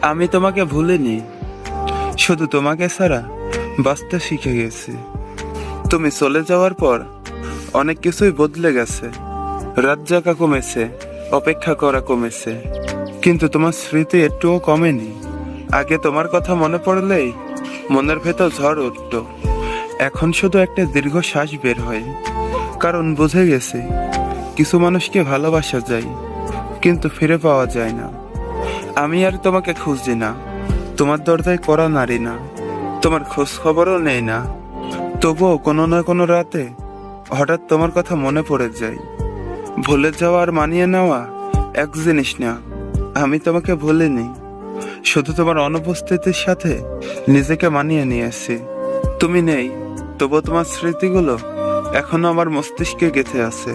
আমি তোমাকে ভুলিনি, শুধু তোমাকে ছাড়া বাঁচতে শিখে গেছি। তুমি চলে যাওয়ার পর অনেক কিছুই বদলে গেছে। রাত জাগা কমেছে, অপেক্ষা করা কমেছে, কিন্তু তোমার স্মৃতি একটুও কমেনি। আগে তোমার কথা মনে পড়লেই মনের ভেতর ঝড় উঠত, এখন শুধু একটা দীর্ঘ শ্বাস বের হয়। কারণ বুঝে গেছি, কিছু মানুষকে ভালোবাসা যায় কিন্তু ফিরে পাওয়া যায় না। আমি আর তোমাকে খুঁজছি না, তোমার দরজায় করা নারী না, তোমার খোঁজ খবরও নেই না। তবুও কোনো না কোনো রাতে হঠাৎ তোমার কথা মনে পড়ে যায়। ভুলে যাওয়া আর মানিয়ে নেওয়া এক জিনিস না। আমি তোমাকে ভুলিনি, শুধু তোমার অনুপস্থিতির সাথে নিজেকে মানিয়ে নিয়েছি। তুমি নেই, তবুও তোমার স্মৃতিগুলো এখনো আমার মস্তিষ্কে গেঁথে আছে।